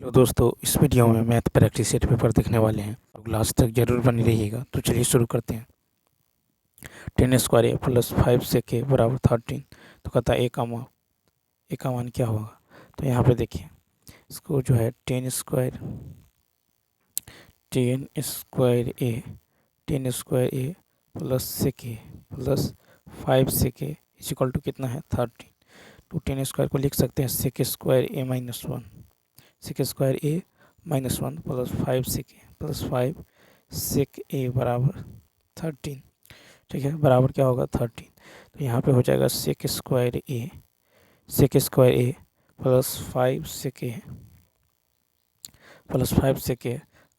तो दोस्तों इस वीडियो में मैथ प्रैक्टिस सेट पेपर देखने वाले हैं, तो लास्ट तक जरूर बने रहिएगा। तो चलिए शुरू करते हैं। 10² a प्लस 5 के बराबर 13। तो कहता है ए का मान क्या होगा। तो यहाँ पे देखिए, इसको जो है 10² a plus sec a plus 5 is equal to कितना है 13। तो 10² को लिख सकते हैं sec² a minus one plus 5 plus 5 बराबर 13। ठीक है, बराबर क्या होगा 13। तो यहाँ पे हो जाएगा sec² a प्लस 5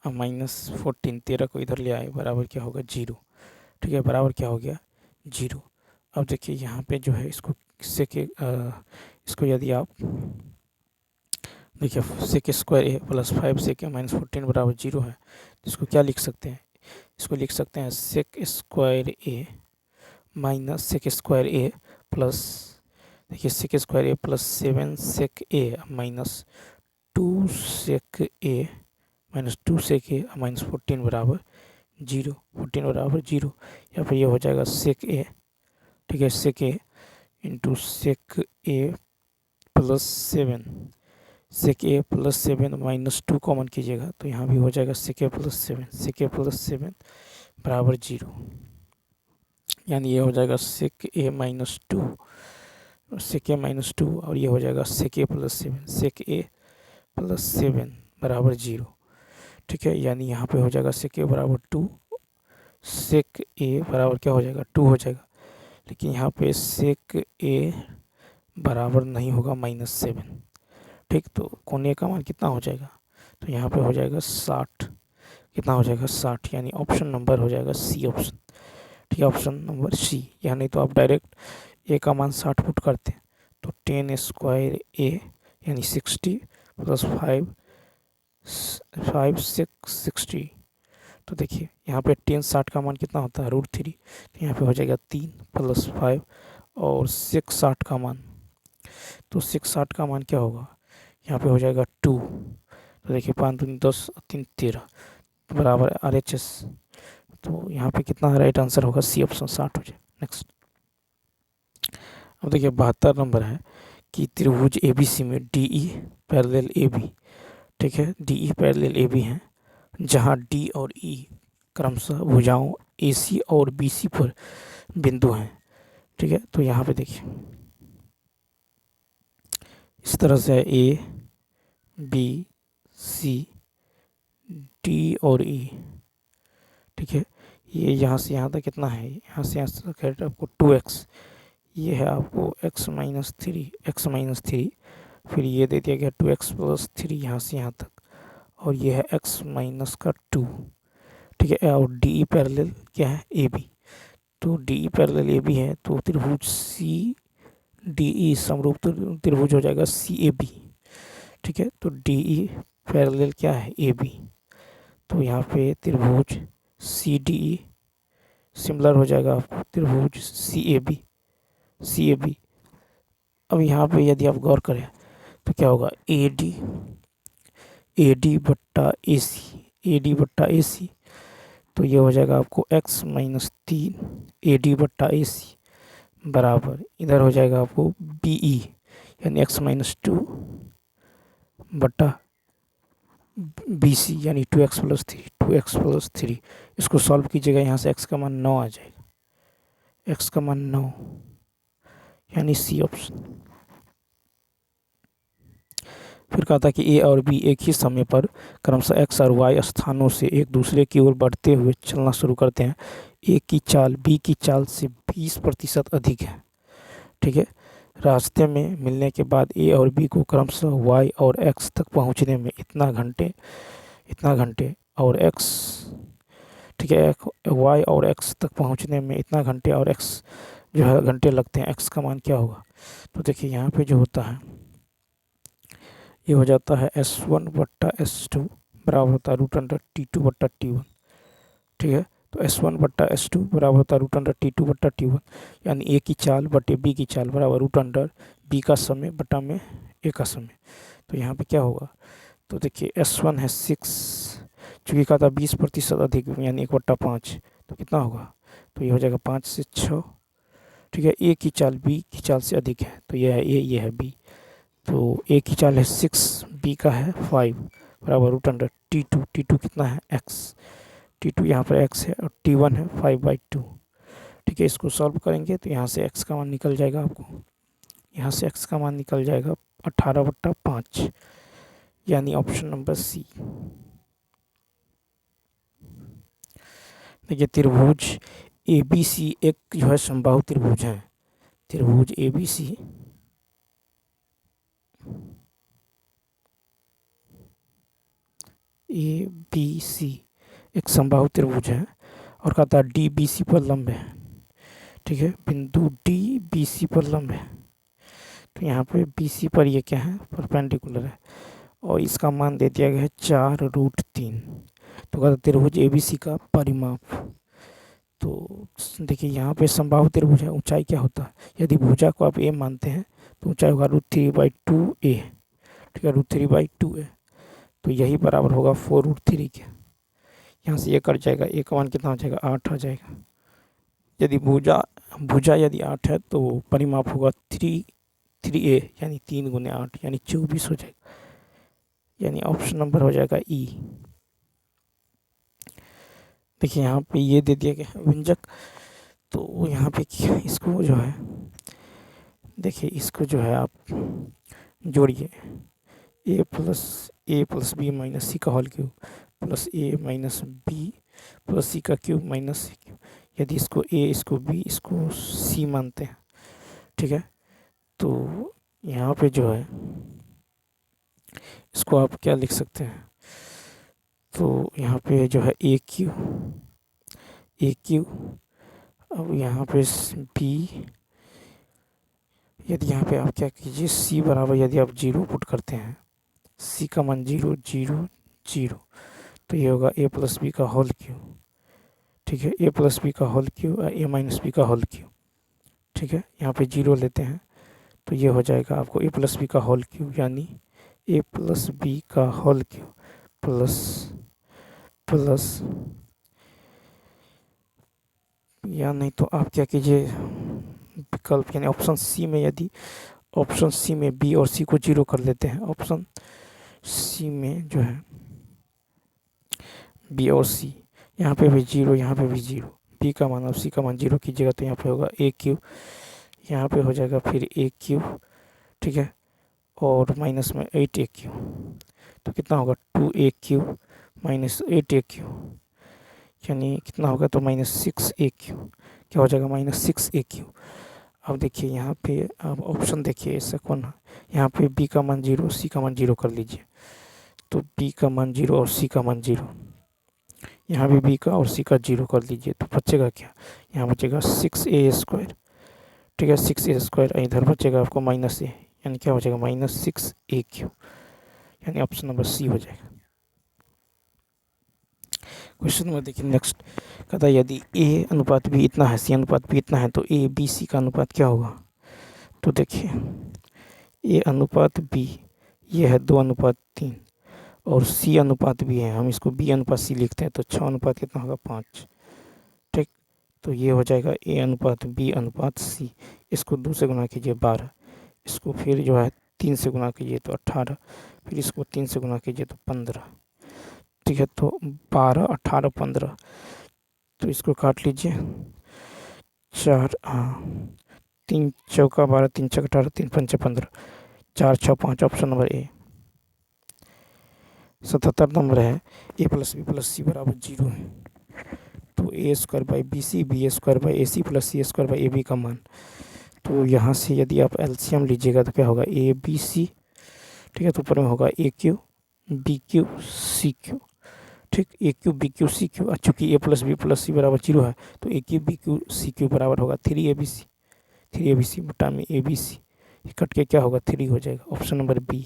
अब माइनस 14, 13 को इधर ले आए, बराबर क्या होगा 0। ठीक है, बराबर क्या हो गया 0। अब देखिए यहाँ पे जो है इसको यदि आप देखिए sec² a प्लस 5 माइनस 14 बराबर 0 है, तो इसको क्या लिख सकते हैं, इसको लिख सकते हैं sec² a minus sec² a plus, देखिए sec² a plus 7 sec a minus 2 sec a minus 2 sec a minus 14 बराबर 0। 14 बराबर 0, या फिर ये हो जाएगा sec a। ठीक है, sec a into sec a plus 7, sec a plus 7 minus 2 common कीजिएगा, तो यहाँ भी हो जाएगा sec a प्लस 7 बराबर 0। यानी ये हो जाएगा sec a माइनस 2 और ये हो जाएगा sec a प्लस 7 बराबर 0। ठीक है, यानी यहाँ पे हो जाएगा sec a बराबर 2, sec a बराबर क्या हो जाएगा 2 हो जाएगा, लेकिन यहाँ पे sec a बराबर नहीं होगा -7। ठीक, तो कोने का मान कितना हो जाएगा, तो यहाँ पे हो जाएगा 60। कितना हो जाएगा 60, यानी ऑप्शन नंबर हो जाएगा सी ऑप्शन। ठीक है, ऑप्शन नंबर सी। या नहीं तो आप डायरेक्ट ए का मान 60 पुट करते हैं, तो 10² a यानी 60 प्लस 5 60। तो देखिए यहाँ पे 10 60 का मान कितना होता है √3, तो यहाँ पे हो जाएगा 3 प्लस 5 और 6 60 का मान, तो 6 60 का मान क्या होगा, यहाँ पे हो जाएगा 2। तो देखिए 5 दूनी 10 3 13 बराबर RHS। तो यहाँ पे कितना राइट आंसर होगा सी ऑप्शन 60 हो जाए। नेक्स्ट, अब देखिए 72 नंबर है कि त्रिभुज ABC में DE पैरेलल AB। ठीक है, DE पैरेलल AB है, जहाँ D और E क्रमशः भुजाओं AC और BC पर बिंदु हैं। ठीक है, तो यहाँ पे देखिए इस तरह से A B C D और E। ठीक है, ये यहाँ से यहाँ तक कितना है, यहाँ से यहाँ तक आपको 2x, ये है आपको x माइनस 3, फिर ये दे दिया गया 2x प्लस 3 यहाँ से यहाँ तक, और ये है x माइनस का 2। ठीक है, और DE पैरेलल क्या है AB, तो DE पैरेलल AB है, तो त्रिभुज CDE समरूप त्रिभुज हो जाएगा CAB। ठीक है, तो DE पैरेलल क्या है AB, तो यहाँ पे त्रिभुज CDE सिमिलर हो जाएगा आपको त्रिभुज CAB। अब यहाँ पे यदि आप गौर करें तो क्या होगा AD बट्टा AC, तो ये हो जाएगा आपको x माइनस 3 AD बट्टा AC बराबर, इधर हो जाएगा आपको BE यानी x माइनस 2 बट्टा BC यानी 2x प्लस 3। इसको सॉल्व कीजिएगा, यहाँ से x का मान 9 आ जाएगा, x का मान 9 यानी सी ऑप्शन। फिर कहा था कि ए और बी एक ही समय पर क्रमशः x और y स्थानों से एक दूसरे की ओर बढ़ते हुए चलना शुरू करते हैं। ए की चाल बी की चाल से 20% अधिक है। ठीक है, रास्ते में मिलने के बाद ए और बी को क्रमशः y और x तक पहुंचने में इतना घंटे और x, ठीक है, y और x तक पहुंचने में इतना घंटे और x जो है घंटे लगते हैं। x का मान क्या होगा, तो देखिए यहाँ पे जो होता है ये हो जाता है S1 बट्टा S2 बराबर होता है √T2 बट्टा T1। ठीक है, तो S1 बट्टा S2 बराबर होता है √T2 बट्टा T1, यानी ए की चाल बटे बी की चाल बराबर √B का समय बटा में ए का समय। तो यहाँ पे क्या होगा, तो देखिए S1 है 6, चूँकि कहा था 20% अधिक यानी 1/5, तो कितना होगा, तो ये हो जाएगा 5 से 6। ठीक है, ए की चाल बी की चाल से अधिक है, तो ये है ए, ये है बी। तो ए की चाल है 6, बी का है 5 बराबर √T2। T2 कितना है x, T2 यहाँ पर x है और T1 है 5/2। ठीक है, इसको सॉल्व करेंगे तो यहाँ से x का मान निकल जाएगा आपको, यहाँ से x का मान निकल जाएगा 18/5, यानी ऑप्शन नंबर सी। देखिए त्रिभुज ABC एक जो है समबाहु त्रिभुज है, त्रिभुज ABC एक समबाहु त्रिभुज है और कहता है DBC पर लंब है। ठीक है, बिंदु DBC पर लंब है, तो यहाँ पे BC पर ये क्या है, परपेंडिकुलर है, और इसका मान दे दिया गया है 4√3। तो कहता त्रिभुज ABC का परिमाप। तो देखिए यहाँ पे समबाहु त्रिभुज है, ऊंचाई क्या होता है, यदि भुजा को आप a मानते हैं तो ऊंचाई होगा √3/2a। ठीक है, √3/2a, तो यही बराबर होगा 4√3 के। यहाँ से ये कट जाएगा, a का मान कितना हो जाएगा, 8 आ जाएगा। यदि भुजा यदि 8 है तो परिमाप होगा 3a यानी 3 × 8 यानी 24 हो जाएगा, यानी ऑप्शन नंबर हो जाएगा ई। देखिए यहाँ पे ये दे दिया गया है व्यंजक, तो यहाँ पे इसको जो है, देखिए इसको जो है आप जोड़िए, a + b - c का whole cube plus a - b plus c का क्यूब माइनस c क्यूब। यदि इसको a, इसको b, इसको c मानते हैं, ठीक है, तो यहाँ पे जो है इसको आप क्या लिख सकते हैं, तो यहाँ पे जो है a क्यूब, अब यहाँ पे b, यदि यहाँ पे आप क्या कीजिए c बराबर, यदि आप 0 पुट करते हैं, c का मान 0 0 0, तो ये होगा a + b का होल क्यूब। ठीक है, a + b का होल क्यूब और a - b का होल क्यूब। ठीक है, यहाँ पे 0 लेते हैं तो ये हो जाएगा आपको a + b का होल क्यूब, यानी a + b का होल क्यूब प्लस या नहीं तो आप क्या कीजिए विकल्प, यानी ऑप्शन सी में, यदि ऑप्शन सी में b और c को 0 कर लेते हैं, ऑप्शन सी में जो है b और c, यहाँ पे भी 0, यहाँ पे भी 0, b का मान और c का मान 0 कीजिएगा तो यहाँ पे होगा a क्यूब, यहाँ पे हो जाएगा फिर a क्यूब। ठीक है, और माइनस में 8a क्यूब, तो कितना होगा 2a cube minus 8a cube, यानी कितना होगा, तो -6a क्यूब। क्या हो जाएगा, -6a क्यूब। अब देखिए यहाँ पे अब ऑप्शन देखिए ऐसा कौन है, यहाँ पे b का मान 0, c का मान 0 कर लीजिए, तो b का मान 0 और c का मान 0, यहाँ भी b का और c का 0 कर लीजिए, तो बचेगा क्या, यहाँ बचेगा 6a²। ठीक है, 6a², इधर बचेगा आपको -a, यानी क्या हो जाएगा, -6a क्यूब, यानी ऑप्शन नंबर सी हो जाएगा। क्वेश्चन नंबर देखिए नेक्स्ट, कहता है यदि a अनुपात b इतना है, c अनुपात b इतना है, तो a b c का अनुपात क्या होगा। तो देखिए a अनुपात b ये है 2:3 और c अनुपात b है, हम इसको b अनुपात c लिखते हैं, तो 6 अनुपात कितना होगा, 5। ठीक, तो ये हो जाएगा a अनुपात b अनुपात c, इसको 2 से गुना कीजिए 12, इसको फिर जो है 3 से गुना कीजिए तो 18, फिर इसको 3 से गुना कीजिए तो 15। ठीक है, तो 12 18 15, तो इसको काट लीजिए, 4 3 चौका 12, 3 छक्का 18, 3 पंचे 15, 4 6 5, ऑप्शन नंबर ए। 77 नंबर है, a + b + c बराबर 0 है, तो a² / bc b² / ac + c² / ab का मान। तो यहाँ से यदि आप एलसीएम लीजिएगा तो क्या होगा, a b c। ठीक है, तो ऊपर में होगा a cube b cube c cube. ठीक, a cube b cube c cube, चूँकि a + b + c बराबर 0 है, तो a cube b cube c cube बराबर होगा 3abc बटा में abc, कट के क्या होगा, 3 हो जाएगा, ऑप्शन नंबर बी।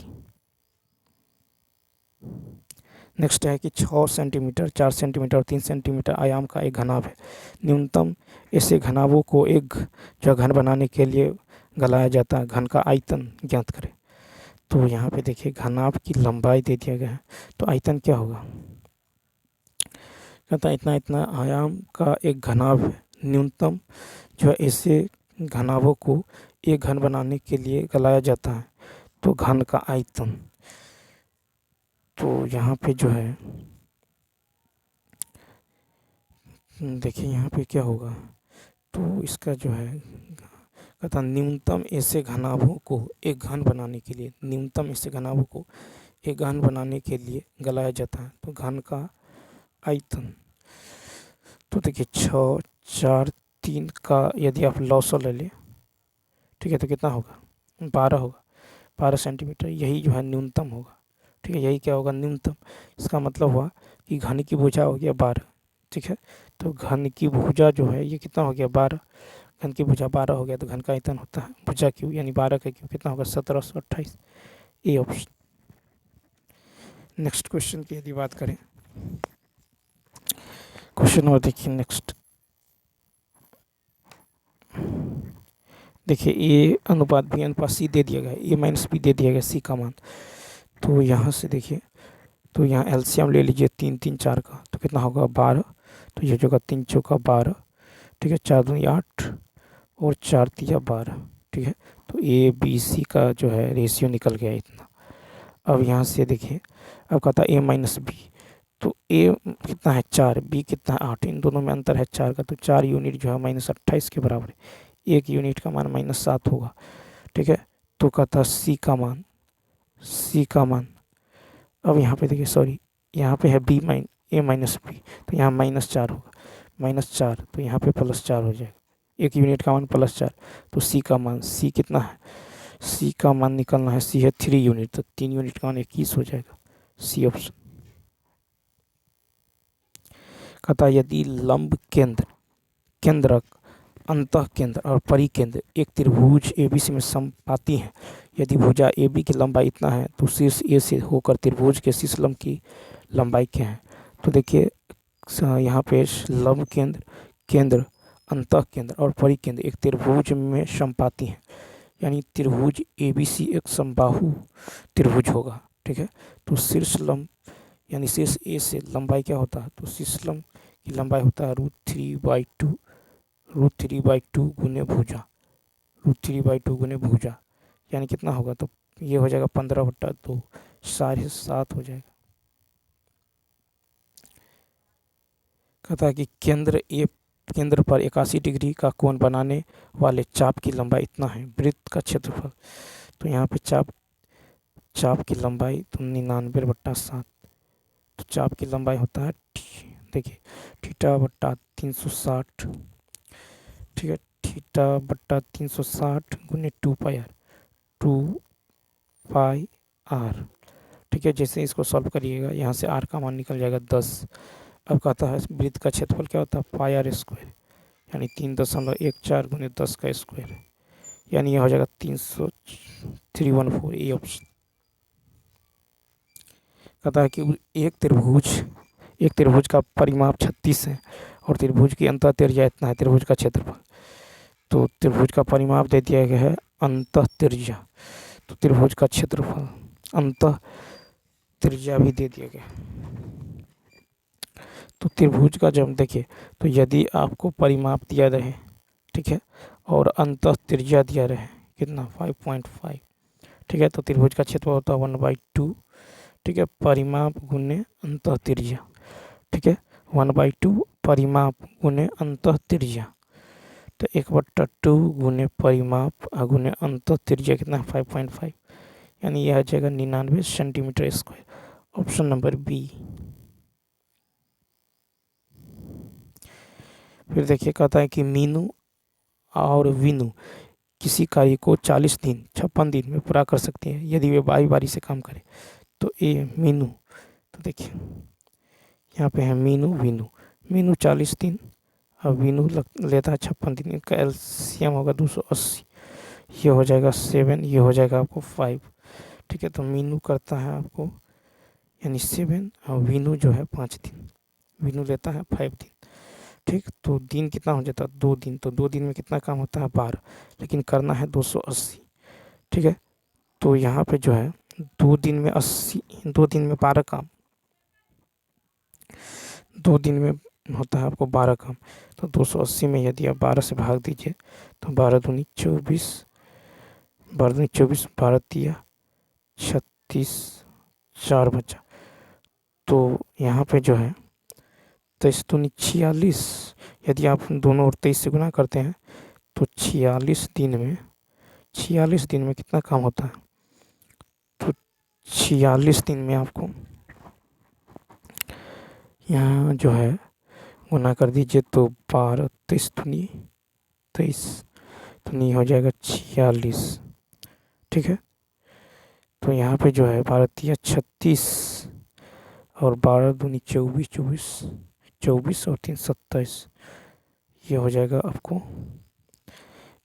नेक्स्ट है कि 6 सेंटीमीटर 4 सेंटीमीटर और 3 सेंटीमीटर आयाम का एक घनाभ है, न्यूनतम ऐसे घनाभों को एक जो घन बनाने के लिए गलाया जाता है, घन का आयतन ज्ञात करें। तो यहाँ पे देखिए घनाभ की लंबाई दे दिया गया है, तो आयतन क्या होगा? कहता है इतना इतना आयाम का एक घनाभ है, न्यूनतम जो है ऐसे घनाभों को एक घन बनाने के लिए गलाया जाता है, तो घन का आयतन। तो यहाँ पे जो है देखिए यहाँ पे क्या होगा, तो इसका जो है कहता न्यूनतम ऐसे घनाभों को एक घन बनाने के लिए, न्यूनतम ऐसे घनाभों को एक घन बनाने के लिए गलाया जाता है, तो घन का आयतन। तो देखिए 6, 4, 3 का यदि आप लॉसर ले लें, ठीक है, तो कितना होगा? 12 होगा, 12 सेंटीमीटर, यही जो है न्यूनतम होगा। ठीक है, यही क्या होगा? न्यूनतम। इसका मतलब हुआ कि घन की भुजा हो गया 12। ठीक है, तो घन की भुजा जो है ये कितना हो गया? 12। घन की भुजा 12 हो गया, तो घन का आयतन होता है भुजा क्यूब यानी 12 का क्यूब कितना होगा? 1728। A option. नेक्स्ट क्वेश्चन की यदि बात करें, क्वेश्चन नंबर देखिए नेक्स्ट। देखिए ए अनुपात बी अनुपात सी दे दिया गया, ए माइनस बी दे दिया गया, सी का मान। तो यहाँ से देखिए, तो यहाँ एलसीएम ले लीजिए 3, 3, 4 का, तो कितना होगा? 12। तो ये जो होगा 3 चौका 12, ठीक है, 4 दूनी 8 और 4 तिया 12। ठीक है, तो ए बी सी का जो है रेशियो निकल गया इतना। अब यहाँ से देखिए, अब कहता है ए माइनस बी, तो ए कितना है? 4, बी कितना है? 8, इन दोनों में अंतर है 4 का, तो 4 यूनिट जो है -28 के बराबर है। 1 यूनिट का मान -7 होगा। ठीक है, तो कहता सी का मान, सी का मान, अब यहाँ पे देखिए, सॉरी, यहाँ पे है ए माइनस बी, तो यहाँ -4 होगा, -4, तो यहाँ पे +4 हो जाएगा। 1 यूनिट का मान +4, तो सी का मान, सी कितना है? सी का मान निकलना है, सी है 3 यूनिट, तो 3 यूनिट का मान 21 हो जाएगा। C option. कहता यदि लंब केंद्र, केंद्रक, अंतः केंद्र और परिकेंद्र एक त्रिभुज एबीसी में समपाती हैं, यदि भुजा ए बी की लंबाई इतना है, तो शीर्ष ए से होकर त्रिभुज के शीर्ष लंब की लंबाई क्या है? तो देखिए यहाँ पे लंब केंद्र, केंद्र, अंतः केंद्र और परिकेंद्र एक त्रिभुज में समपाती हैं, यानी त्रिभुज ए बी सी एक समबाहु त्रिभुज होगा। ठीक है, तो शीर्ष लंब यानी शीर्ष ए से लंबाई क्या होता है? तो शीर्ष लंब की लंबाई होता है √3/2, √3/2 गुने भुजा, √3/2 गुने भुजा, यानी कितना होगा? तो ये हो जाएगा 15/2, 7.5 हो जाएगा। कहता है कि केंद्र पर 81 डिग्री का कोण बनाने वाले चाप की लंबाई इतना है, वृत्त का क्षेत्रफल। तो यहाँ पे चाप की लंबाई तो 99/7, तो चाप की लंबाई होता है, देखिए θ/360, ठीक है, θ/360 गुने 2πr, 2πr। ठीक है, जैसे इसको सॉल्व करिएगा, यहाँ से r का मान निकल जाएगा 10। अब कहता है वृत्त का क्षेत्रफल क्या होता है? πr², यानी 3.14 गुने 10 का स्क्वायर, यानी यह हो जाएगा 314। ये ऑप्शन। कहता है कि एक त्रिभुज का परिमाप 36 है और त्रिभुज की अंतः त्रिज्या इतना है, त्रिभुज का क्षेत्रफल। तो त्रिभुज का परिमाप दे दिया गया है अंतः त्रिज्या, तो त्रिभुज का क्षेत्रफल अंतः त्रिज्या भी दे दिया गया। तो त्रिभुज का जब देखिए, तो यदि आपको परिमाप दिया रहे, ठीक है, और अंतः त्रिज्या दिया रहे कितना? 5.5। ठीक है, तो त्रिभुज का क्षेत्रफल होता है 1/2, ठीक है, परिमाप गुने अंतः त्रिज्या। ठीक है, 1/2 परिमाप गुने अंतः त्रिज्या, तो 1/2 गुने परिमाप गुने अंतः त्रिज्या कितना? 5.5, यानी यह आ जाएगा 99 centimetre square. Option number B. फिर देखिए, कहता है कि मीनू और वीनू किसी कार्य को 40 दिन 56 दिन में पूरा कर सकते हैं, यदि वे बारी बारी से काम करें। तो ए मीनू, तो देखिए यहाँ पे है मीनू वीनू, मीनू 40 दिन और वीनू लेता है 56 दिन, इनका एलसीएम होगा 280, ये हो जाएगा 7, ये हो जाएगा आपको 5। ठीक है, तो मीनू करता है आपको यानी 7 और वीनू जो है 5 दिन, वीनू लेता है 5 दिन। ठीक, तो दिन कितना हो जाता है? 2 दिन, तो 2 दिन में कितना काम होता है? 12, लेकिन करना है 280। ठीक है, तो यहाँ पे जो है 2 दिन में 80, 2 दिन में 12 काम, 2 दिन में होता है आपको 12 काम। तो 280 में यदि आप 12 से भाग दीजिए तो 12 दूनी 24, 12 दूनी 24, 12 तिया 36, 4 बचा। तो यहाँ पे जो है 23 दूनी 46, यदि आप दोनों और 23 से गुना करते हैं तो 46 दिन में, 46 दिन में कितना काम होता है? तो 46 दिन में आपको यहाँ जो है गुना कर दीजिए तो 12, 23 दूनी 23, दूनी हो जाएगा 46। ठीक है, तो यहाँ पे जो है 12 तिया 36 और 12 दूनी 24, 24, 24 और 3 27, ये हो जाएगा आपको,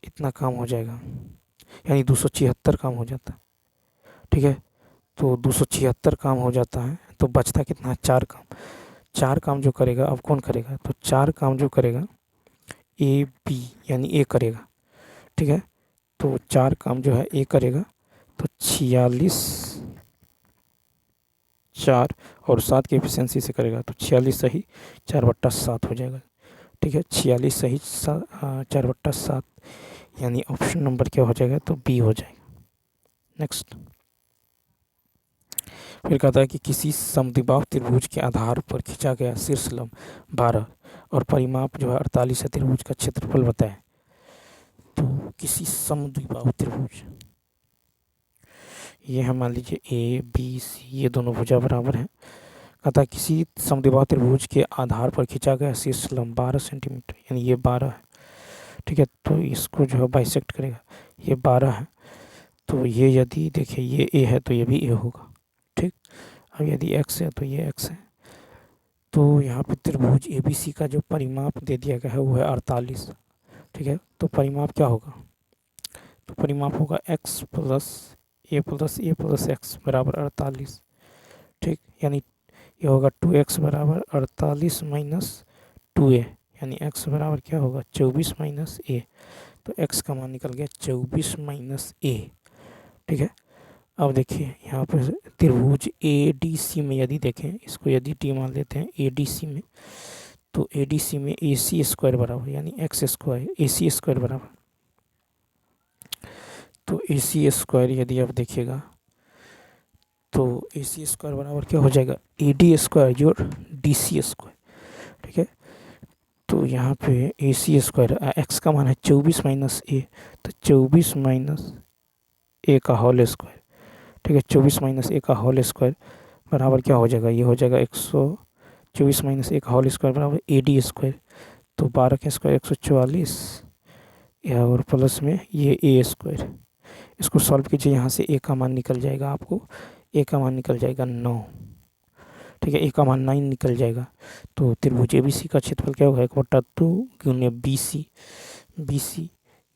इतना काम हो जाएगा, यानी 276 काम हो जाता है। ठीक है, तो 276 काम हो जाता है तो बचता कितना है? 4 काम। 4 काम जो करेगा अब कौन करेगा? तो 4 काम जो करेगा ए बी यानी ए करेगा। ठीक है, तो 4 काम जो है ए करेगा तो 46, 4 और 7 की एफिशिएंसी से करेगा तो 46 सही 4/7 हो जाएगा। ठीक है, 46 सही 4/7, यानी ऑप्शन नंबर क्या हो जाएगा? तो बी हो जाएगा। नेक्स्ट, फिर कहता है कि किसी समद्विबाहु त्रिभुज के आधार पर खींचा गया शीर्ष लंब 12 और परिमाप जो है 48 है, त्रिभुज का क्षेत्रफल बताएं। तो किसी समद्विबाहु त्रिभुज, ये है मान लीजिए ए बी सी, ये दोनों भुजा बराबर हैं। कहता है किसी समद्विबाहु त्रिभुज के आधार पर खींचा गया शीर्ष लंब 12 सेंटीमीटर, यानी ये 12 है। ठीक है, तो इसको जो है बाइसेक्ट करेगा, ये 12 है तो ये यदि देखिए ये ए है तो ये भी ए होगा। ठीक, अब यदि एक्स है तो ये एक्स है। तो यहाँ पे त्रिभुज ए बी सी का जो परिमाप दे दिया गया है वो है 48। ठीक है, तो परिमाप क्या होगा? तो परिमाप होगा एक्स प्लस ए प्लस ए प्लस एक्स बराबर 48। ठीक, यानी ये होगा 2x बराबर 48 माइनस 2a, यानी x बराबर क्या होगा? 24 माइनस ए। तो x का मान निकल गया 24 माइनस ए। ठीक है, अब देखिए यहाँ पर त्रिभुज ए डी सी में यदि देखें, इसको यदि टी मान लेते हैं ए डी सी में, तो ए डी सी में ए सी स्क्वायर बराबर यानी एक्स स्क्वायर ए सी स्क्वायर बराबर, तो ए सी स्क्वायर यदि आप देखिएगा तो ए सी स्क्वायर बराबर क्या हो जाएगा? ए डी स्क्वायर जोड़ डी सी स्क्वायर। ठीक है, तो यहाँ पे ए सी स्क्वायर एक्स का मान है 24 माइनस ए, तो 24 माइनस ए का होल स्क्वायर। ठीक है, 24 माइनस ए का होल स्क्वायर बराबर क्या हो जाएगा? ये हो जाएगा 124 माइनस ए का होल स्क्वायर बराबर ए डी स्क्वायर। तो 12 का स्क्वायर 144 या और प्लस में ये ए स्क्वायर। इसको सॉल्व कीजिए, यहाँ से ए का मान निकल जाएगा, आपको ए का मान निकल जाएगा 9। ठीक है, ए का मान 9 निकल जाएगा। तो त्रिभुज ए बी सी का क्षेत्रफल क्या होगा? 1/2 गुने बी सी, बी सी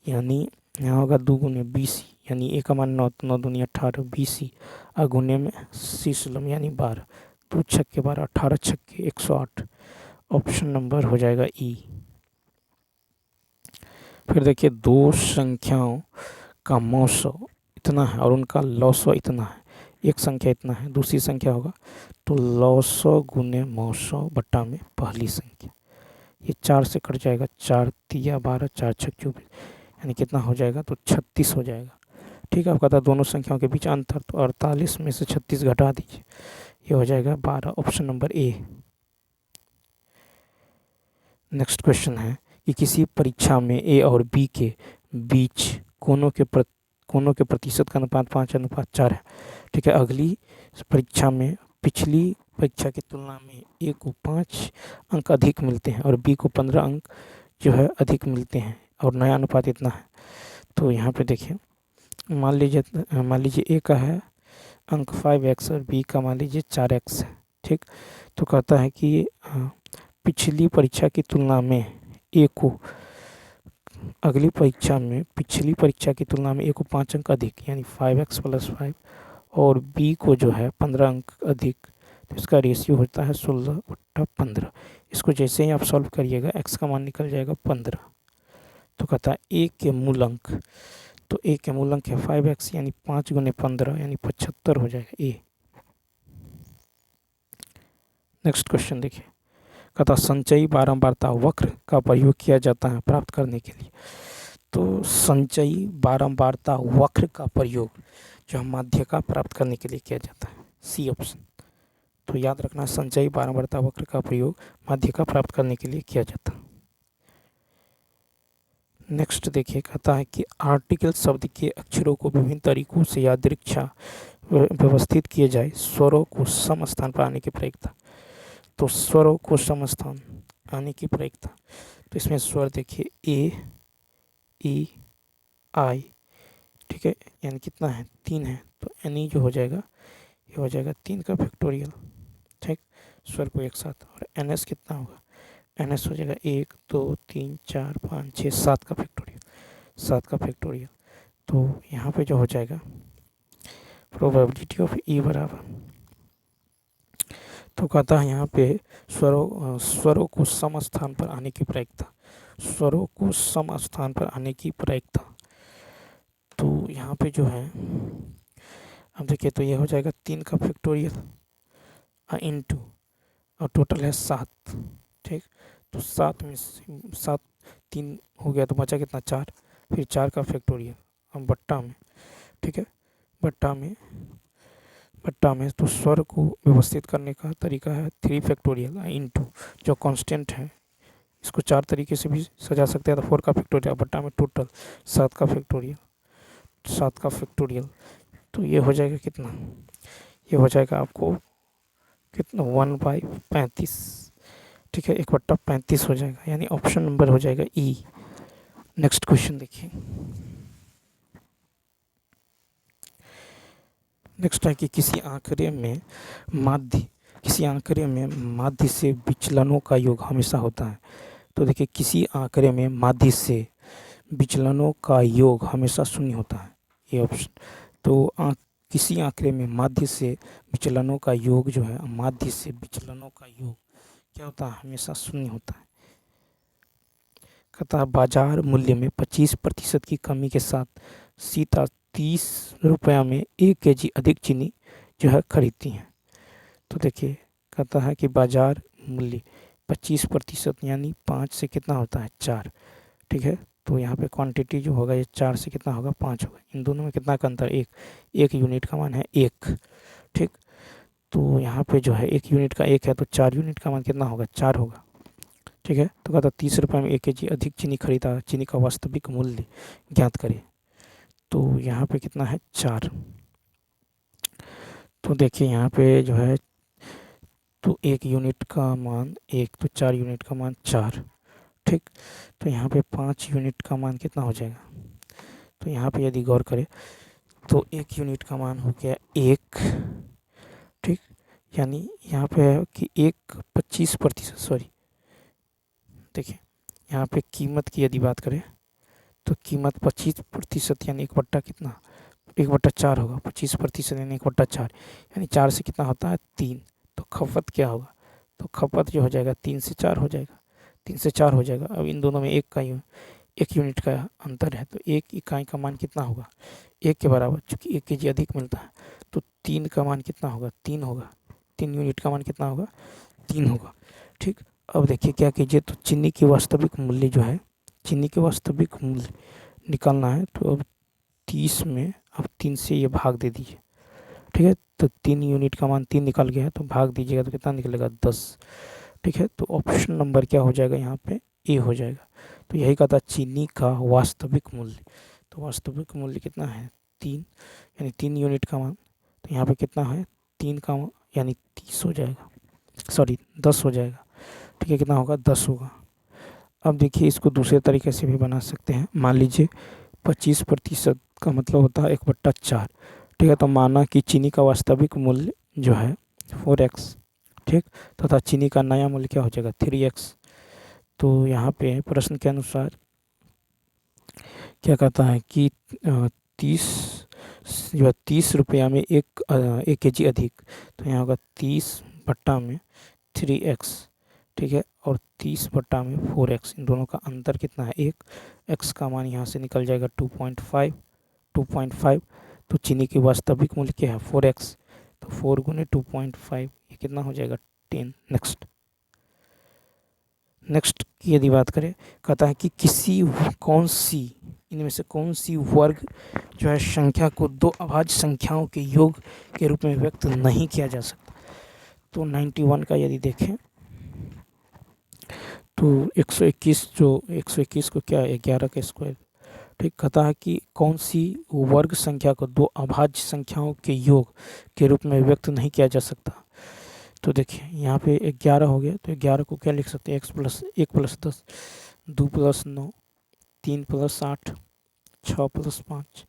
यानी यहाँ होगा 2 गुने बी सी, यानी ए का मान 9, 9 दूनी 18 बी सी और गुने में शीर्ष लंब यानी 12, 2 छक्के 12, 18 छक्के 108, ऑप्शन नंबर हो जाएगा ई। फिर देखिए दो संख्याओं का मौसो इतना है और उनका लौसो इतना है, एक संख्या इतना है, दूसरी संख्या होगा तो लौसो गुने मौसो बट्टा में पहली संख्या, ये 4 से कट जाएगा, 4 तिया 12, 4 छक 24, यानी कितना हो जाएगा? तो 36 हो जाएगा। ठीक है, आपका था दोनों संख्याओं के बीच अंतर, तो 48 में से 36 घटा दीजिए, ये हो जाएगा 12, option number A. Next question है कि किसी परीक्षा में ए और बी के बीच कोनों के प्रतिशत का अनुपात 5:4 है। ठीक है, अगली परीक्षा में पिछली परीक्षा की तुलना में ए को 5 अंक अधिक मिलते हैं और बी को 15 अंक जो है अधिक मिलते हैं और नया अनुपात इतना है। तो यहाँ पे देखिए मान लीजिए ए का है अंक 5x और बी का मान लीजिए 4x है। ठीक, तो कहता है कि पिछली परीक्षा की तुलना में ए को अगली परीक्षा में पिछली परीक्षा की तुलना में ए को 5 अंक अधिक यानी 5x + 5 और बी को जो है 15 अंक अधिक, तो इसका रेशियो होता है 16/15। इसको जैसे ही आप सॉल्व करिएगा एक्स का मान निकल जाएगा 15। तो कहता है ए के मूल अंक, तो ए के मूलांक है 5x यानी 5 गुने 15 यानी 75 हो जाएगा ए। नेक्स्ट क्वेश्चन देखिए, कहता संचयी बारंबारता वक्र का प्रयोग किया जाता है प्राप्त करने के लिए। तो संचयी बारंबारता वक्र का प्रयोग जो माध्य का प्राप्त करने के लिए किया जाता है, सी ऑप्शन। तो याद रखना, संचयी बारंबारता वक्र का प्रयोग माध्य का प्राप्त करने के लिए किया जाता है। नेक्स्ट देखिए, कहता है कि आर्टिकल शब्द के अक्षरों को विभिन्न तरीकों से यादृच्छा व्यवस्थित किए जाए, स्वरों को सम स्थान पर आने की प्रयोगता। तो स्वरों को सम स्थान आने की प्रयोगता, तो इसमें स्वर देखिए ए, ई, आई, ठीक है, यानी कितना है 3 है, तो एन जो हो जाएगा ये हो जाएगा 3 का फैक्टोरियल, ठीक, स्वर को एक साथ। और एन एस कितना होगा, एन एस हो जाएगा 1 2 3 4 5 6 7 का फैक्टोरियल, 7 का फैक्टोरियल। तो यहाँ पे जो हो जाएगा प्रोबेबिलिटी ऑफ ई बराबर, तो कहता है यहाँ पे स्वरों को सम स्थान पर आने की प्रयोगता, स्वरों को सम स्थान पर आने की प्रयोगता। तो यहाँ पे जो है अब देखिए, तो ये हो जाएगा 3 का फैक्टोरियल इंटू, और टोटल है 7, ठीक। तो 7 में 7 3 हो गया, तो बचा कितना 4, फिर 4 का फैक्टोरियल अब बट्टा में, ठीक है, बट्टा में तो स्वर को व्यवस्थित करने का तरीका है 3 फैक्टोरियल इंटू जो कांस्टेंट है, इसको 4 तरीके से भी सजा सकते हैं, तो 4 का फैक्टोरियल बट्टा में टोटल 7 का फैक्टोरियल, 7 का फैक्टोरियल। तो ये हो जाएगा कितना, ये हो जाएगा आपको कितना 1/35, ठीक है, 1/35 हो जाएगा, यानी ऑप्शन नंबर हो जाएगा ई। नेक्स्ट क्वेश्चन देखिए, नेक्स्ट है कि किसी आंकड़े में माध्य से विचलनों का योग हमेशा होता है। तो देखिए, किसी आंकड़े में माध्य से विचलनों का योग हमेशा शून्य होता है, ये ऑप्शन। तो किसी आंकड़े में माध्य से विचलनों का योग जो है, माध्य से विचलनों का योग क्या होता है, हमेशा शून्य होता है। कहता है बाजार मूल्य में 25% की कमी के साथ सीता 30 रुपया में 1 kg अधिक चीनी जो है खरीदती हैं। तो देखिए, कहता है कि बाजार मूल्य 25% यानी 5 से कितना होता है 4, ठीक है। तो यहाँ पे क्वांटिटी जो होगा ये 4 से कितना होगा 5 होगा, इन दोनों में कितना का अंतर, 1 यूनिट का मान है 1, ठीक। तो यहाँ पे जो है 1 यूनिट का 1 है, तो 4 यूनिट का मान कितना होगा 4 होगा, ठीक है। तो कहता 30 रुपये में 1 kg अधिक चीनी खरीदा, चीनी का वास्तविक मूल्य ज्ञात करें। तो यहाँ पे कितना है 4। तो देखिए यहाँ पे जो है, तो 1 यूनिट का मान 1, तो 4 यूनिट का मान 4, ठीक। तो यहाँ पे 5 यूनिट का मान कितना हो जाएगा, तो यहाँ पे यदि गौर करें तो 1 यूनिट का मान हो गया 1, ठीक, यानी यहाँ पे है कि 25%, सॉरी देखिए यहाँ पे कीमत की यदि बात करें तो कीमत 25% यानी 1 बट्टा कितना 1/4 होगा, 25% यानी 1/4, यानी 4 से कितना होता है 3। तो खपत क्या होगा, तो खपत जो हो जाएगा 3 से 4 हो जाएगा, 3 से 4 हो जाएगा। अब इन दोनों में 1 यूनिट का अंतर है, तो 1 इकाई का मान कितना होगा 1 के बराबर, चूँकि 1 kg अधिक मिलता है, तो 3 का मान कितना होगा 3 होगा, 3 यूनिट का मान कितना होगा 3 होगा, ठीक। अब देखिए क्या कीजिए, तो चीनी की वास्तविक मूल्य जो है, चीनी के वास्तविक मूल्य निकालना है, तो अब 30 में अब 3 से ये भाग दे दीजिए, ठीक है। तो 3 यूनिट का मान 3 निकल गया है, तो भाग दीजिएगा तो कितना निकलेगा 10, ठीक है। तो ऑप्शन नंबर क्या हो जाएगा यहाँ पे ए हो जाएगा। तो यही कहता है चीनी का वास्तविक मूल्य, तो वास्तविक मूल्य कितना है 3, यानी 3 यूनिट का मान, तो यहाँ पे कितना है 3 का यानी 30 हो जाएगा, सॉरी 10 हो जाएगा, ठीक है, कितना होगा 10 होगा। अब देखिए इसको दूसरे तरीके से भी बना सकते हैं, मान लीजिए 25% का मतलब होता है 1/4, ठीक है। तो माना कि चीनी का वास्तविक मूल्य जो है 4x, ठीक, तथा चीनी का नया मूल्य क्या हो जाएगा 3x। तो यहाँ पे प्रश्न के अनुसार क्या कहता है कि 30 रुपया में 1 kg अधिक, तो यहाँ होगा 30 बट्टा में 3x, ठीक है, और 30 बट्टा में 4x, इन दोनों का अंतर कितना है 1, x का मान यहाँ से निकल जाएगा 2.5, 2.5, तो चीनी की वास्तविक मूल्य क्या है 4x, तो 4 गुने 2.5 ये कितना हो जाएगा 10। नेक्स्ट की यदि बात करें, कहता है कि कौन सी इनमें से कौन सी वर्ग जो है संख्या को दो अभाज्य संख्याओं के योग के रूप में व्यक्त नहीं किया जा सकता। तो 91 का यदि देखें तो 121 को क्या है 11 का स्क्वायर, ठीक। कहता है कि कौन सी वर्ग संख्या को दो अभाज्य संख्याओं के योग के रूप में व्यक्त नहीं किया जा सकता। तो देखिए यहाँ पे 11 हो गया, तो 11 को क्या लिख सकते हैं 1+10, 2+9, 3+8, 6+5,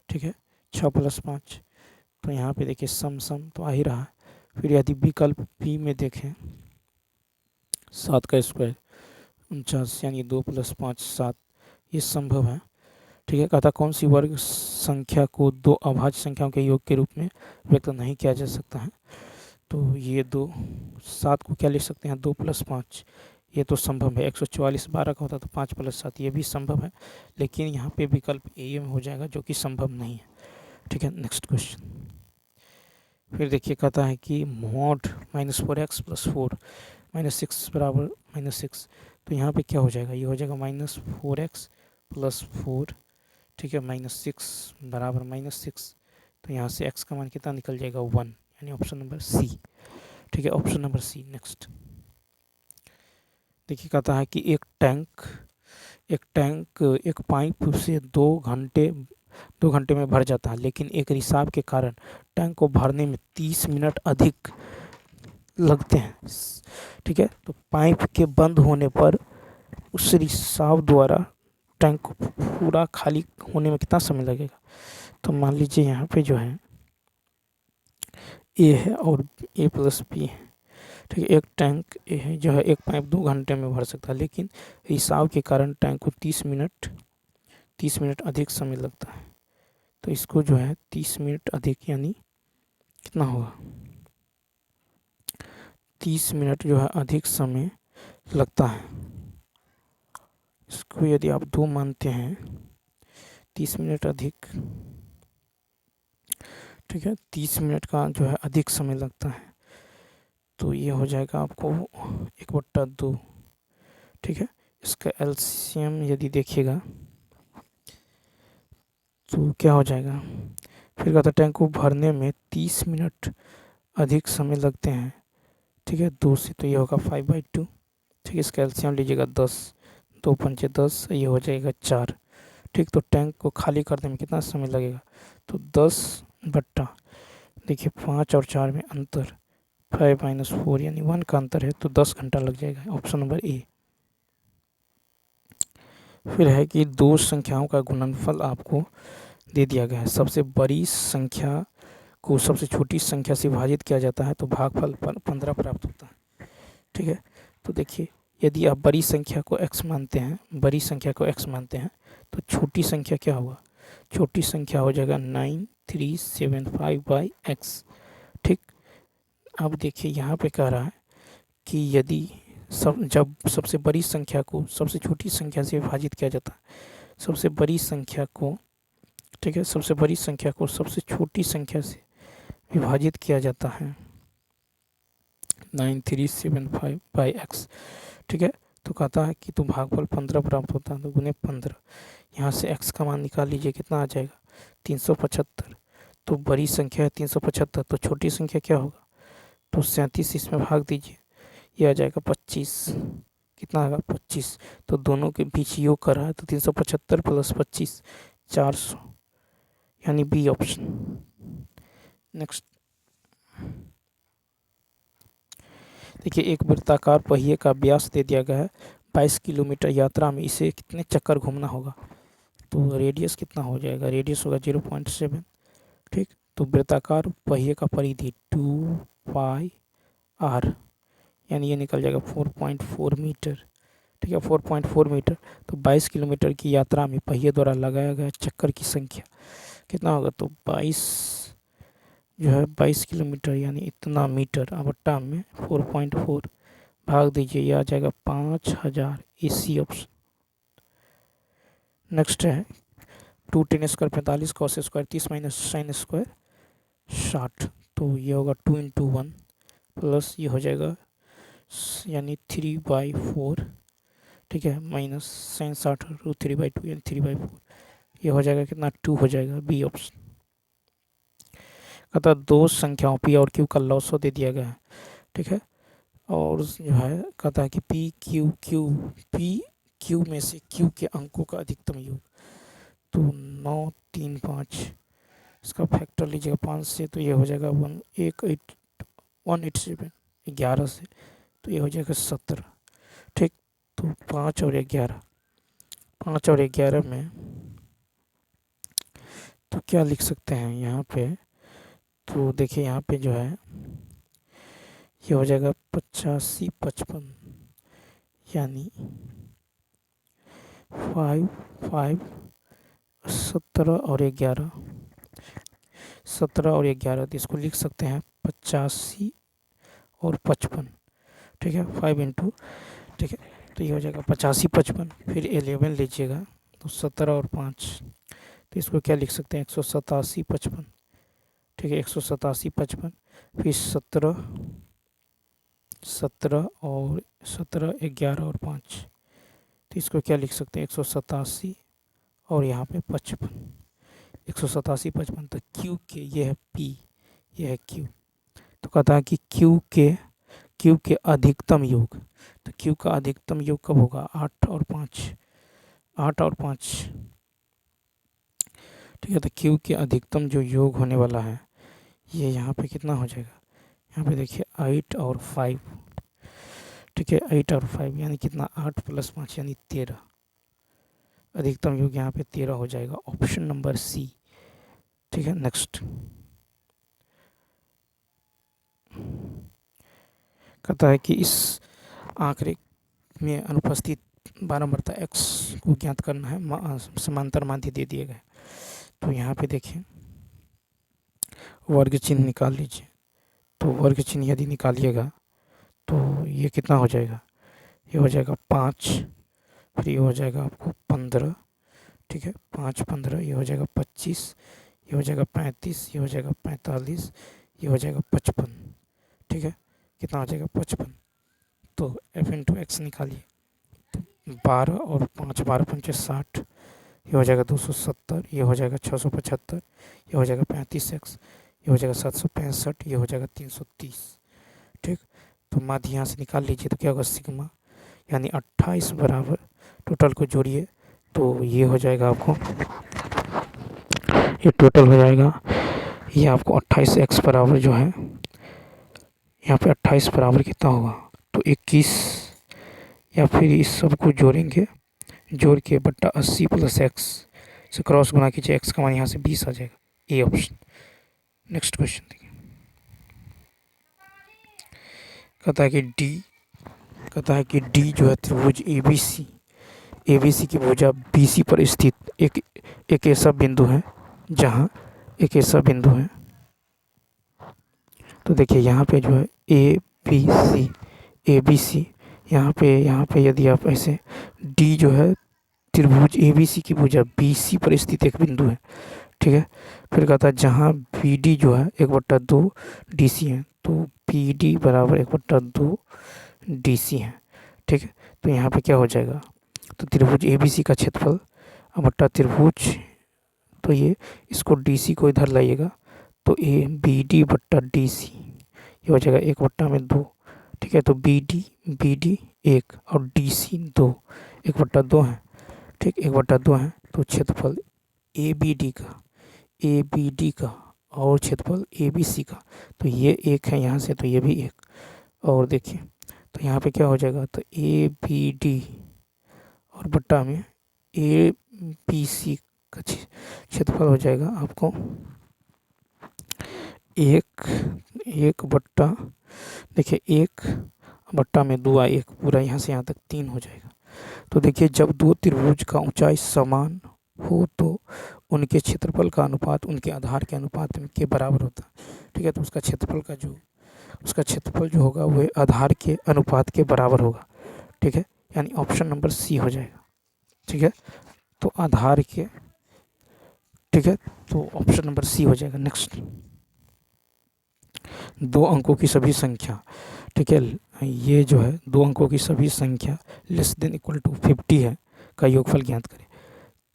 ठीक है 6+5, तो यहाँ पे देखिए सम तो आ ही रहा है। फिर यदि विकल्प बी में देखें 7 का स्क्वायर 49, यानी 2+5 7, ये संभव है, ठीक है। कहता कौन सी वर्ग संख्या को दो अभाज्य संख्याओं के योग के रूप में व्यक्त नहीं किया जा सकता है। तो ये 7 को क्या लिख सकते हैं 2+5, ये तो संभव है। 144 12 का होता तो 5+7, ये भी संभव है, लेकिन यहाँ पे विकल्प ए में हो जाएगा जो कि संभव नहीं है, ठीक है। नेक्स्ट क्वेश्चन फिर देखिए, कहता है कि मॉड -4x + 4 -6 बराबर -6, तो यहाँ पे क्या हो जाएगा, ये हो जाएगा -4x + 4, ठीक है, -6 बराबर -6, तो यहाँ से x का मान कितना निकल जाएगा 1, यानी ऑप्शन नंबर सी, ठीक है, ऑप्शन नंबर सी। नेक्स्ट देखिए, कहता है कि एक टैंक एक पाइप से 2 घंटे में भर जाता है, लेकिन एक रिसाव के कारण टैंक को भरने में 30 मिनट अधिक लगते हैं, ठीक है। तो पाइप के बंद होने पर उस रिसाव द्वारा टैंक को पूरा खाली होने में कितना समय लगेगा। तो मान लीजिए यहाँ पे जो है ए है और A + B है, ठीक है। एक टैंक ए है जो है, एक पाइप 2 घंटे में भर सकता है, लेकिन रिसाव के कारण टैंक को 30 मिनट अधिक समय लगता है। तो इसको जो है 30 मिनट अधिक यानी कितना होगा 30 मिनट जो है अधिक समय लगता है। इसको यदि आप 2 मानते हैं 30 मिनट अधिक, ठीक है, 30 मिनट का जो है अधिक समय लगता है, तो ये हो जाएगा आपको 1/2, ठीक है। इसका एलसीएम यदि देखिएगा तो क्या हो जाएगा, फिर कहता टैंक को भरने में 30 मिनट अधिक समय लगते हैं, ठीक है, 2 से, तो ये होगा 5/2, ठीक है। इसका एलसीएम लीजिएगा 10, 2 पंचे 10, ये हो जाएगा 4, ठीक। तो टैंक को खाली करने में कितना समय लगेगा, तो 10 बट्टा देखिए 5 और 4 में अंतर 5 - 4 यानी 1 का अंतर है, तो 10 घंटा लग जाएगा, ऑप्शन नंबर ए। फिर है कि दो संख्याओं का गुणनफल आपको दे दिया गया है, सबसे बड़ी संख्या को सबसे छोटी संख्या से विभाजित किया जाता है तो भागफल 15 प्राप्त होता है, ठीक है। तो देखिए यदि आप बड़ी संख्या को x मानते हैं तो छोटी संख्या क्या होगा, छोटी संख्या हो जाएगा 9375/x, ठीक। अब देखिए यहाँ पे कह रहा है कि यदि जब सबसे बड़ी संख्या को सबसे छोटी संख्या से विभाजित किया जाता है, सबसे बड़ी संख्या को, ठीक है, सबसे बड़ी संख्या को सबसे छोटी संख्या से विभाजित किया जाता है 9375/x, ठीक है। तो कहता है कि तो भागफल 15 प्राप्त होता है, तो गुने 15, यहाँ से x का मान निकाल लीजिए, कितना आ जाएगा 375, तो बड़ी संख्या है 375, तो छोटी संख्या क्या होगा, तो 37 इसमें भाग दीजिए, ये आ जाएगा 25, कितना आएगा 25, तो दोनों के बीच योग कर रहा है, तो 375 + 25 400, यानी बी ऑप्शन। नेक्स्ट देखिए, एक वृत्ताकार पहिए का व्यास दे दिया गया है 22 किलोमीटर यात्रा में इसे कितने चक्कर घूमना होगा, तो रेडियस कितना हो जाएगा, रेडियस होगा 0.7, ठीक। तो वृत्ताकार पहिए का परिधि 2πr, यानी ये निकल जाएगा 4.4 मीटर, ठीक है, 4.4 मीटर। तो 22 किलोमीटर की यात्रा में पहिए द्वारा लगाया गया चक्कर की संख्या कितना होगा, तो 22 किलोमीटर यानी इतना मीटर, बट्टा में 4.4 भाग दीजिए, यह आ जाएगा 5000, इसी ऑप्शन। नेक्स्ट है 2 ten square 45, cos square 30 minus sine square 60। तो ये होगा 2 इंटू 1 प्लस ये हो जाएगा यानी 3/4, ठीक है, माइनस साइन 60 रूट 3/2 यानी 3/4। ये हो जाएगा कितना, 2 हो जाएगा, बी ऑप्शन। कहता दो संख्याओं पी और क्यू का लॉसो दे दिया गया है, ठीक है, और जो है कहता है कि पी क्यू में से क्यू के अंकों का अधिकतम योग। तो 9 3 5, इसका फैक्टर लीजिएगा 5 से, तो ये हो जाएगा 187, 11 से तो ये हो जाएगा 17, ठीक। तो 5 और 11 में तो क्या लिख सकते हैं यहाँ पे, तो देखिए यहाँ पे जो है ये हो जाएगा 85 55, यानी 5 5 17 और 11, 17 और 11, तो इसको लिख सकते हैं 85 और 55, ठीक है, 5 इंटू, ठीक है, तो ये हो जाएगा 85 55, फिर 11 लीजिएगा तो 17 और 5, तो इसको क्या लिख सकते हैं 187 55, ठीक है, 187 55, फिर 17 और 17 11 और 5, तो इसको क्या लिख सकते हैं 187 और यहाँ पे 55, 187 55, तो क्यू के ये है पी, ये है क्यू। तो कहता है कि क्यू के अधिकतम योग, तो क्यू का अधिकतम योग कब होगा, 8 और 5, 8 और 5, ठीक है। तो क्यू के अधिकतम जो योग होने वाला है ये यहाँ पे कितना हो जाएगा, यहाँ पे देखिए 8 और 5, ठीक है, 8 और 5 यानी कितना, 8 + 5 यानी 13, अधिकतम योग यहाँ पे 13 हो जाएगा, ऑप्शन नंबर सी, ठीक है। नेक्स्ट कहता है कि इस आंकड़े में अनुपस्थित बारंबारता x को ज्ञात करना है, समांतर माध्य दे दिए गए। तो यहाँ पे देखिए वर्ग चिन्ह निकाल लीजिए, तो वर्ग चिन्ह यदि निकालिएगा तो ये कितना हो जाएगा, ये हो जाएगा 5, फिर ये हो जाएगा आपको 15, ठीक है, 5 15, ये हो जाएगा 25, ये हो जाएगा 35, ये हो जाएगा 45, ये हो जाएगा 55, ठीक है, कितना हो जाएगा 55। तो f इंटू एक्स निकालिए, 12 और 5 12 5 60, ये हो जाएगा 270, ये हो जाएगा 675, ये हो जाएगा 35x, ये हो जाएगा 765, ये हो जाएगा 330, ठीक। तो माध्य यहाँ से निकाल लीजिए, तो क्या होगा सिग्मा, यानी 28 बराबर, टोटल को जोड़िए तो ये हो जाएगा आपको, ये टोटल हो जाएगा, ये आपको 28x बराबर जो है यहाँ पे 28 बराबर कितना होगा, तो 21, या फिर इस सब को जोड़ेंगे, जोड़ के बट्टा 80 + x से क्रॉस गुना कीजिए, x का मान यहाँ से 20 आ जाएगा, ए ऑप्शन। नेक्स्ट क्वेश्चन देखिए, कहता है कि डी जो है त्रिभुज ABC की भुजा BC पर स्थित एक ऐसा बिंदु है जहाँ एक ऐसा बिंदु है, तो देखिए यहाँ पे जो है ABC यहाँ पे यदि आप ऐसे D जो है त्रिभुज ABC की भुजा BC पर स्थित एक बिंदु है, ठीक है। फिर कहता है जहाँ BD जो है 1/2 DC है, तो BD बराबर 1/2 DC है, ठीक है। तो यहाँ पे क्या हो जाएगा, तो त्रिभुज ABC का क्षेत्रफल बट्टा त्रिभुज, तो ये इसको DC को इधर लाइएगा, तो BD बट्टा DC ये हो जाएगा 1/2, ठीक है। तो BD 1 और DC 2, 1/2 है, ठीक, 1/2 है। तो क्षेत्रफल ABD का और क्षेत्रफल ABC का, तो ये 1 है यहाँ से, तो ये भी 1, और देखिए तो यहाँ पे क्या हो जाएगा, तो ABD और बट्टा में ABC का क्षेत्रफल हो जाएगा आपको 1 बट्टा, देखिए 1/2 में 2 1 पूरा यहाँ से यहाँ तक 3 हो जाएगा। तो देखिए जब दो त्रिभुज का ऊंचाई समान हो तो उनके क्षेत्रफल का अनुपात उनके आधार के अनुपात के बराबर होता है, ठीक है। तो उसका क्षेत्रफल जो होगा वह आधार के अनुपात के बराबर होगा, ठीक है, यानी ऑप्शन नंबर सी हो जाएगा, ठीक है। तो आधार के ठीक है, तो ऑप्शन नंबर सी हो जाएगा। नेक्स्ट, 2 अंकों की सभी संख्या, ठीक है, ये जो है 2 अंकों की सभी संख्या लेस देन इक्वल टू 50 है का योगफल ज्ञात करें।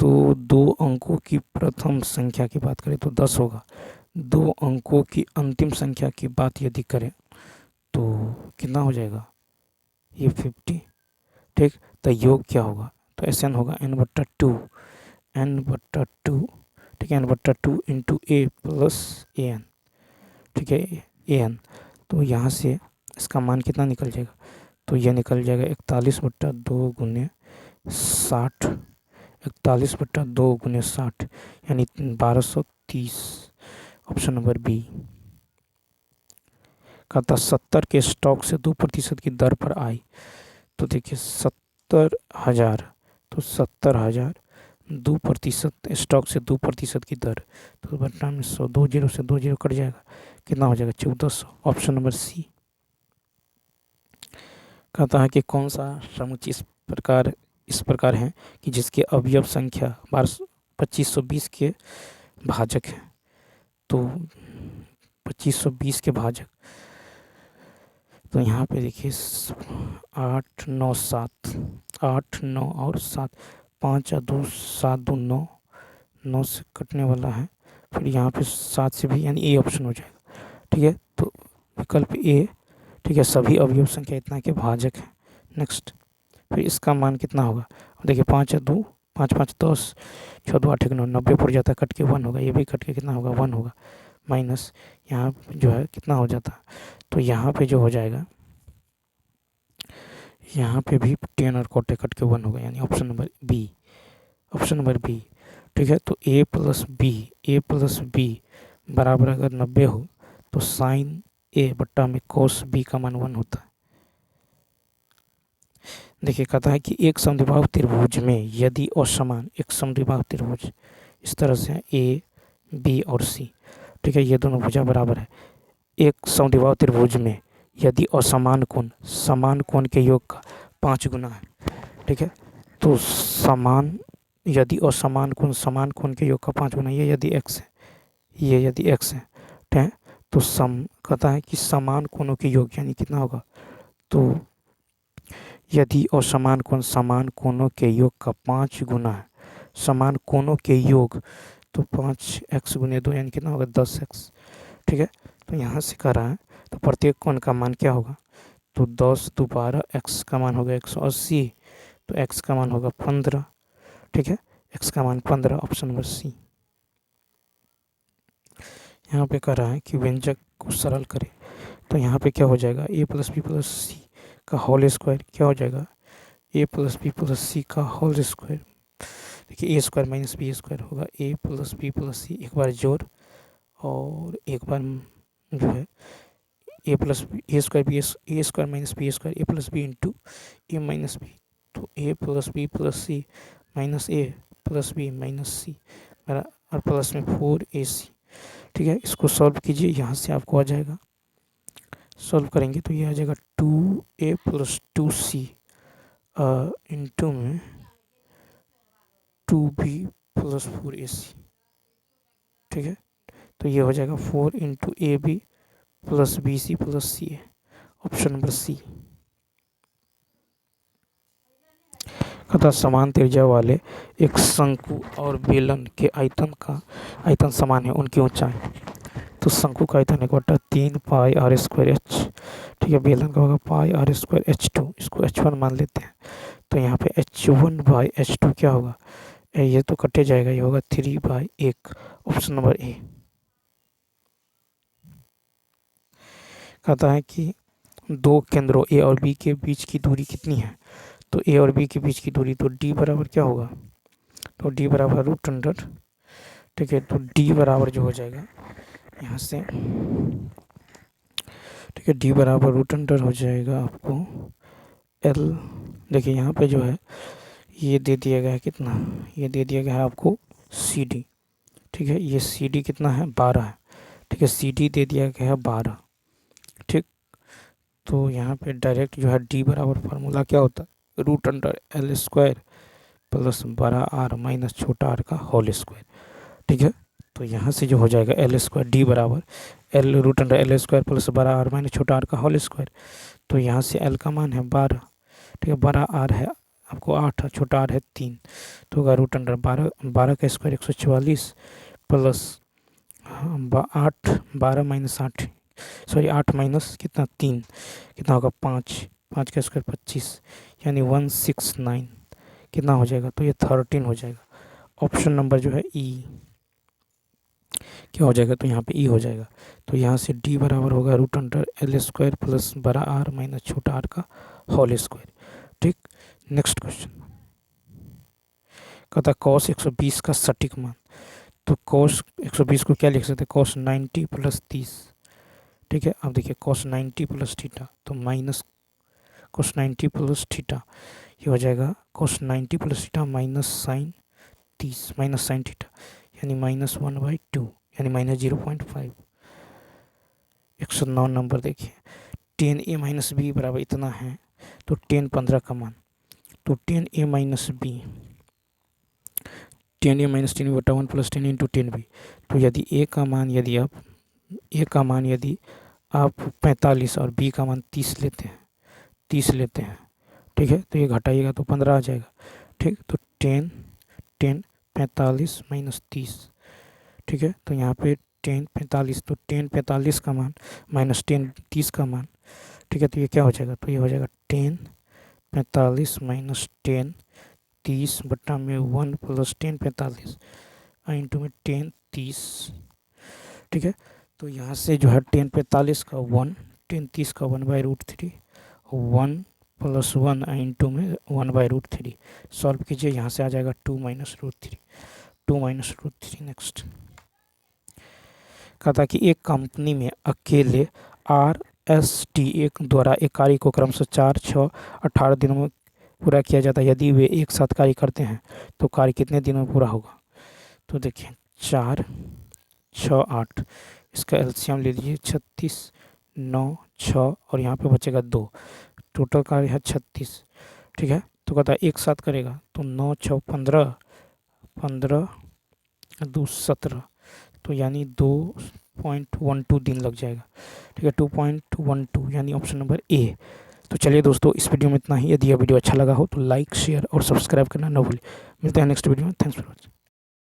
तो 2 अंकों की प्रथम संख्या की बात करें तो 10 होगा। 2 अंकों की अंतिम संख्या की बात यदि करें तो कितना हो जाएगा, ये 50। ठीक, तो योग क्या होगा, तो एस एन होगा n/2, n/2, ठीक है, n/2 into A plus A N, ठीक है, ए एन। तो यहाँ से इसका मान कितना निकल जाएगा, तो यह निकल जाएगा 41/2 गुने 60, 41/2 गुने 60 यानी 1230। Option number B. कहता 70 के स्टॉक से 2% की दर पर आई। तो देखिए 70,000, तो 70,000 2% स्टॉक से 2% की दर, तो बटा में 100, 2 जीरो से 2 जीरो कट जाएगा, कितना हो जाएगा 1400। Option number C. कहता है कि कौन सा समुच्चय इस प्रकार है कि जिसके अवयव संख्या 2520 के भाजक है। तो 2520 के भाजक, तो यहाँ पे देखिए 8 9 7, 8 9 और 7, 5 और 2 7 2 9, 9 से कटने वाला है, फिर यहाँ पे 7 से भी, यानी ए ऑप्शन हो जाएगा। ठीक है, तो विकल्प ए, ठीक है, सभी अवयव संख्या इतना के भाजक है। नेक्स्ट, फिर इसका मान कितना होगा, देखिए 5 है 2, 5 5 10, 6 2 8 1 9, 90 पड़ जाता है, कट के 1 होगा, ये भी कट के कितना होगा 1 होगा, माइनस यहाँ जो है कितना हो जाता है, तो यहाँ पे जो हो जाएगा, यहाँ पे भी 10 और कोटे कट के 1 होगा, यानी option number B, option number B. ठीक है, तो ए प्लस बी बराबर अगर 90 हो तो साइन ए बट्टा में कोस बी का मान 1 होता है। देखिए कहता है कि एक समद्विबाहु त्रिभुज में यदि असमान, एक समद्विबाहु त्रिभुज इस तरह से ए बी और सी, ठीक है, ये दोनों भुजा बराबर है। एक समद्विबाहु त्रिभुज में यदि असमान कोण समान कोण के योग का 5 गुना है, ठीक है, तो समान, यदि असमान कोण समान कोण के योग का 5 गुना, ये यदि x है, ये यदि x है, ठीक है, तो कहता है कि समान कोणों के योग यानी कितना होगा, तो यदि असमान कोण समान कोणों के योग का 5 गुना है, समान कोणों के योग, तो 5x गुने 2 यानी कितना होगा 10x। ठीक है, तो यहाँ से कह रहा है तो प्रत्येक कोण का मान क्या होगा, तो 10 2 12, x का मान होगा 180, तो x का मान होगा 15। ठीक है, x का मान 15, ऑप्शन नंबर सी। यहाँ पे कह रहा है कि व्यंजक को सरल करें, तो यहाँ पे क्या हो जाएगा, a plus B plus C का होल स्क्वायर क्या हो जाएगा, a plus B plus C का होल स्क्वायर। देखिए a square minus B square होगा a plus B plus C, एक बार जोड़ और एक बार जो है A plus B A square B A square minus B square A plus B into A minus B, तो A plus B plus C minus A plus B minus सी और प्लस में 4ac। ठीक है, इसको सॉल्व कीजिए, यहाँ से आपको आ जाएगा, सॉल्व करेंगे तो ये आ जाएगा 2a प्लस 2c इंटू में 2b प्लस 4ac। ठीक है, तो ये हो जाएगा 4 into A B plus B C plus C है, ऑप्शन नंबर सी। कहता समान त्रिज्या वाले एक शंकु और बेलन के आयतन समान है, उनकी ऊंचाई, तो शंकु का आयतन 1/3 पाई आर स्क्वायर एच, ठीक है, बेलन का होगा पाई आर स्क्वायर h2, इसको h1 मान लेते हैं, तो यहाँ पे h1/h2 क्या होगा, ये तो कटे जाएगा, ये होगा 3/1, ऑप्शन नंबर ए। कहता है कि 2 केंद्रों ए और बी के बीच की दूरी कितनी है, तो ए और बी के बीच की दूरी, तो डी बराबर क्या होगा, तो डी बराबर √100। ठीक है, तो डी बराबर जो हो जाएगा यहाँ से, ठीक है, डी बराबर √100 हो जाएगा आपको एल। देखिए यहाँ पे जो है ये दे दिया गया है कितना, ये दे दिया गया है आपको सी डी। ठीक है, ये सी डी कितना है 12 है। ठीक है, सी डी दे दिया गया है 12। ठीक, तो यहाँ पे डायरेक्ट जो है डी बराबर फार्मूला क्या होता है, √L² प्लस बड़ा आर माइनस छोटा आर का होल स्क्वायर। ठीक है। तो यहाँ से जो हो जाएगा एल स्क्वायर डी बराबर L root under L square plus बड़ा आर माइनस छोटा आर का होल स्क्वायर। तो यहाँ से एल का मान है 12, ठीक है, बड़ा आर है आपको 8, छोटा आर है 3, तो होगा रूट अंडर 12, 12 का square 144 plus 8, 12 minus 8, sorry 8 minus कितना 3, कितना होगा 5, 5 का स्क्वायर 25, यानी 169 कितना हो जाएगा, तो ये 13 हो जाएगा। ऑप्शन नंबर जो है ई क्या हो जाएगा, तो यहाँ पे ई हो जाएगा। तो यहाँ से डी बराबर होगा root under L square plus बड़ा आर माइनस छोटा आर का होल स्क्वायर। ठीक, नेक्स्ट क्वेश्चन कहता है कॉस 120 का सटीक मान। तो कॉस 120 को क्या लिख सकते हैं, कॉस 90 प्लस 30, ठीक है। अब देखिए कॉस 90 प्लस थीटा, तो माइनस कॉस 90 प्लस थीटा, ये हो जाएगा cos 90 plus theta minus sine 30 minus sine theta, यानी -1/2, यानी -0.5। 109 नंबर देखिए 10a माइनस बी बराबर इतना है, तो 10 15 का मान, तो 10a minus B 10a minus 10 बटा 1 प्लस 10 इंटू 10b। तो यदि a का मान यदि आप 45 और b का मान 30 लेते हैं, ठीक है, तो ये घटाइएगा तो 15 आ जाएगा। ठीक, तो 10 45 माइनस 30, ठीक है, तो यहाँ पे 10 45, तो 10 45 का मान माइनस 10 30 का मान, ठीक है, तो ये क्या हो जाएगा, तो ये हो जाएगा 10 45 माइनस 10 30 बट्टा में 1 प्लस 10 45 इंटू में 10 30, ठीक है। तो यहाँ से जो है 10 45 का 1, 10 30 का 1/√3, 1 प्लस 1 इंटू में 1/√3 सॉल्व कीजिए, यहाँ से आ जाएगा 2 माइनस रूट थ्री। नेक्स्ट कहता कि एक कंपनी में अकेले RST द्वारा एक कार्य को क्रमशः 4, 6, 18 दिनों में पूरा किया जाता है। यदि वे एक साथ कार्य करते हैं तो कार्य कितने दिनों में पूरा होगा। तो देखिए 4, 6, 8, इसका एलसीएम ले लीजिए 36, 9, 6 और यहाँ पे बचेगा 2, टोटल कार्य है 36, ठीक है। तो कहता है एक साथ करेगा तो 9, 6, 15, 15 2 17, तो यानी 2.12 दिन लग जाएगा, ठीक है, 2.12, यानी ऑप्शन नंबर ए। तो चलिए दोस्तों इस वीडियो में इतना ही। यदि यह वीडियो अच्छा लगा हो तो लाइक शेयर और सब्सक्राइब करना न भूलें। मिलते हैं नेक्स्ट वीडियो में। Thanks for watching.